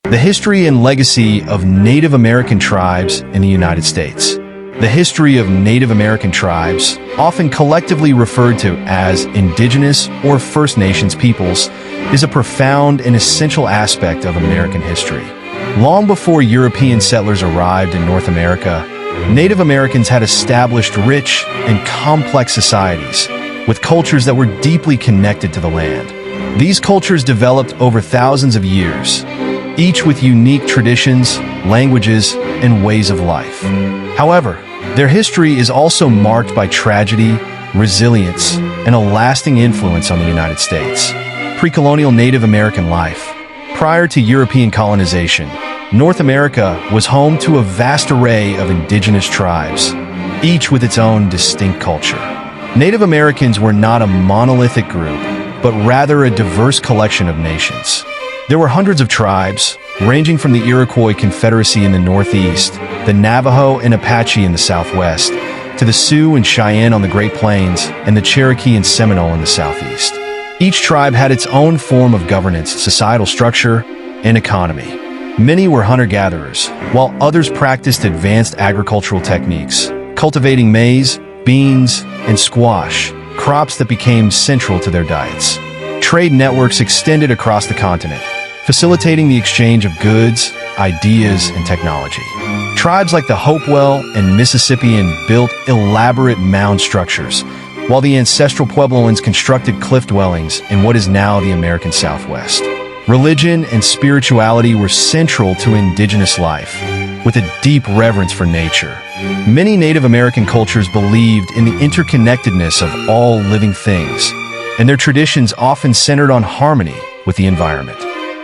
The history and legacy of Native American tribes in the United States. The history of Native American tribes, often collectively referred to as indigenous or First Nations peoples, is a profound and essential aspect of American history. Long before European settlers arrived in North America, Native Americans had established rich and complex societies with cultures that were deeply connected to the land. These cultures developed over thousands of years, each with unique traditions, languages, and ways of life. However, their history is also marked by tragedy, resilience, and a lasting influence on the United States. Pre-colonial Native American life. Prior to European colonization, North America was home to a vast array of indigenous tribes, each with its own distinct culture. Native Americans were not a monolithic group, but rather a diverse collection of nations. There were hundreds of tribes, ranging from the Iroquois Confederacy in the northeast, the Navajo and Apache in the southwest, to the Sioux and Cheyenne on the Great Plains, and the Cherokee and Seminole in the southeast. Each tribe had its own form of governance, societal structure, and economy. Many were hunter-gatherers, while others practiced advanced agricultural techniques, cultivating maize, beans, and squash, crops that became central to their diets. Trade networks extended across the continent, facilitating the exchange of goods, ideas, and technology. Tribes like the Hopewell and Mississippian built elaborate mound structures, while the ancestral Puebloans constructed cliff dwellings in what is now the American Southwest. Religion and spirituality were central to indigenous life, with a deep reverence for nature. Many Native American cultures believed in the interconnectedness of all living things, and their traditions often centered on harmony with the environment.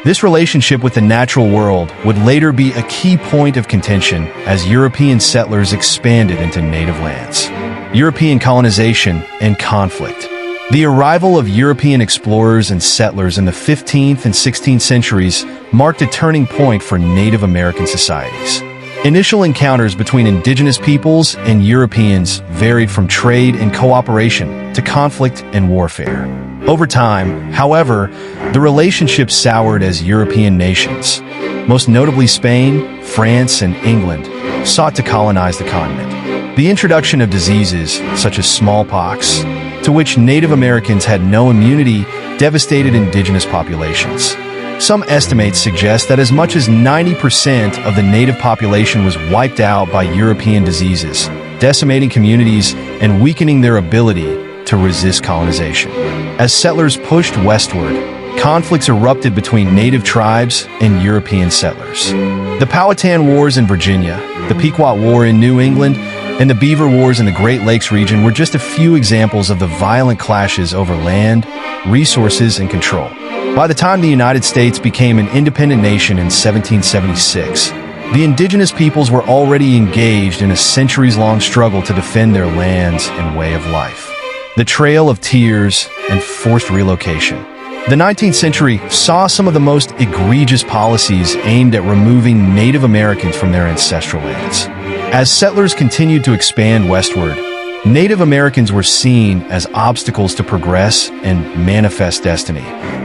This relationship with the natural world would later be a key point of contention as European settlers expanded into native lands. European colonization and conflict. The arrival of European explorers and settlers in the 15th and 16th centuries marked a turning point for Native American societies. Initial encounters between indigenous peoples and Europeans varied from trade and cooperation to conflict and warfare. Over time, however, the relationship soured as European nations, most notably Spain, France, and England, sought to colonize the continent. The introduction of diseases, such as smallpox, to which Native Americans had no immunity, devastated indigenous populations. Some estimates suggest that as much as 90% of the native population was wiped out by European diseases, decimating communities and weakening their ability to resist colonization. As settlers pushed westward, conflicts erupted between native tribes and European settlers. The Powhatan Wars in Virginia, the Pequot War in New England, and the Beaver Wars in the Great Lakes region were just a few examples of the violent clashes over land, resources, and control. By the time the United States became an independent nation in 1776, the indigenous peoples were already engaged in a centuries-long struggle to defend their lands and way of life. The Trail of Tears and forced relocation. The 19th century saw some of the most egregious policies aimed at removing Native Americans from their ancestral lands. As settlers continued to expand westward, Native Americans were seen as obstacles to progress and manifest destiny.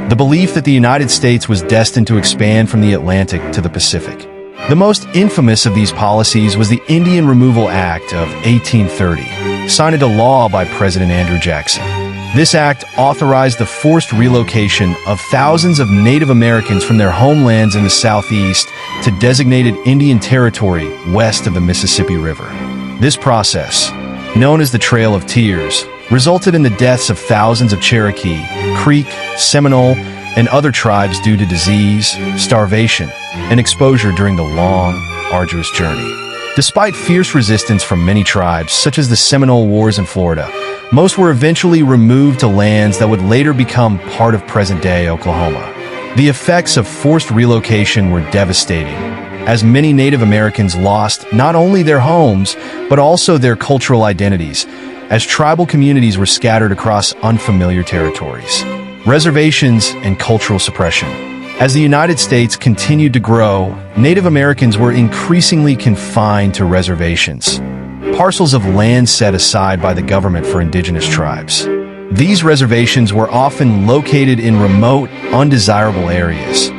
The belief that the United States was destined to expand from the Atlantic to the Pacific. The most infamous of these policies was the Indian Removal Act of 1830, signed into law by President Andrew Jackson. This act authorized the forced relocation of thousands of Native Americans from their homelands in the Southeast to designated Indian Territory west of the Mississippi River. This process, known as the Trail of Tears, resulted in the deaths of thousands of Cherokee, Creek, Seminole, and other tribes due to disease, starvation, and exposure during the long, arduous journey. Despite fierce resistance from many tribes, such as the Seminole Wars in Florida, most were eventually removed to lands that would later become part of present-day Oklahoma. The effects of forced relocation were devastating, as many Native Americans lost not only their homes, but also their cultural identities, as tribal communities were scattered across unfamiliar territories. Reservations and cultural suppression. As the United States continued to grow, Native Americans were increasingly confined to reservations, parcels of land set aside by the government for indigenous tribes. These reservations were often located in remote, undesirable areas,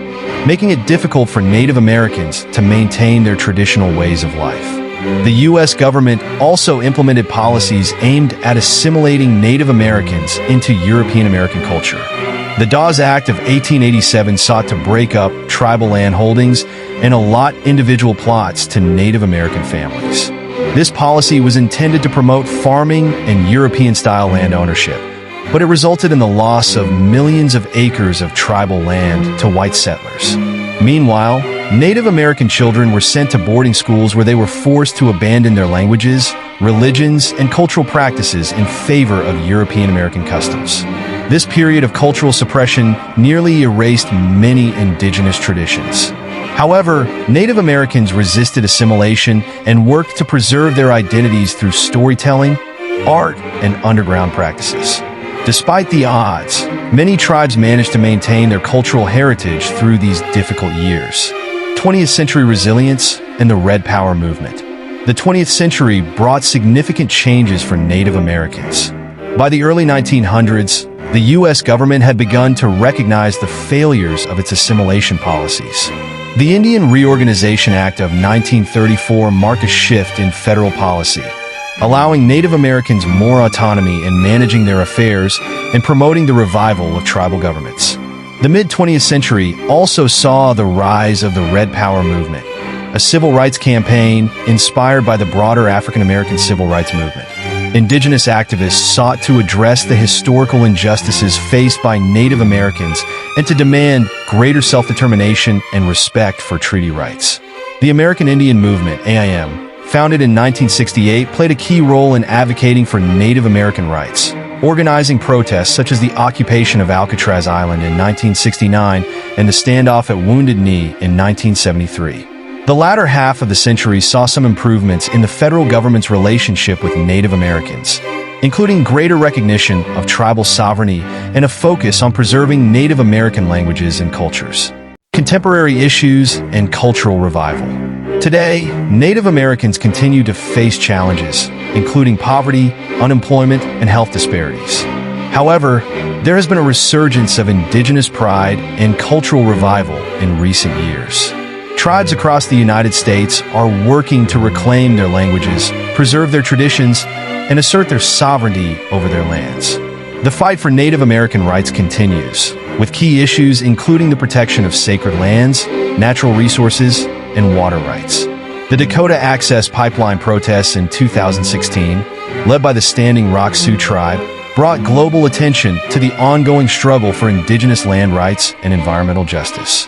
making it difficult for Native Americans to maintain their traditional ways of life. The U.S. government also implemented policies aimed at assimilating Native Americans into European American culture. The Dawes Act of 1887 sought to break up tribal land holdings and allot individual plots to Native American families. This policy was intended to promote farming and European-style land ownership, but it resulted in the loss of millions of acres of tribal land to white settlers. Meanwhile, Native American children were sent to boarding schools where they were forced to abandon their languages, religions, and cultural practices in favor of European American customs. This period of cultural suppression nearly erased many indigenous traditions. However, Native Americans resisted assimilation and worked to preserve their identities through storytelling, art, and underground practices. Despite the odds, many tribes managed to maintain their cultural heritage through these difficult years. 20th century resilience and the Red Power movement. The 20th century brought significant changes for Native Americans. By the early 1900s, the U.S. government had begun to recognize the failures of its assimilation policies. The Indian Reorganization Act of 1934 marked a shift in federal policy, allowing Native Americans more autonomy in managing their affairs and promoting the revival of tribal governments. The mid-20th century also saw the rise of the Red Power movement, a civil rights campaign inspired by the broader African American civil rights movement. Indigenous activists sought to address the historical injustices faced by Native Americans and to demand greater self-determination and respect for treaty rights. The American Indian Movement, AIM, founded in 1968, played a key role in advocating for Native American rights, organizing protests such as the occupation of Alcatraz Island in 1969 and the standoff at Wounded Knee in 1973. The latter half of the century saw some improvements in the federal government's relationship with Native Americans, including greater recognition of tribal sovereignty and a focus on preserving Native American languages and cultures. Contemporary issues and cultural revival. Today, Native Americans continue to face challenges, including poverty, unemployment, and health disparities. However, there has been a resurgence of indigenous pride and cultural revival in recent years. Tribes across the United States are working to reclaim their languages, preserve their traditions, and assert their sovereignty over their lands. The fight for Native American rights continues, with key issues including the protection of sacred lands, natural resources, and water rights. The Dakota Access Pipeline protests in 2016, led by the Standing Rock Sioux Tribe, brought global attention to the ongoing struggle for indigenous land rights and environmental justice.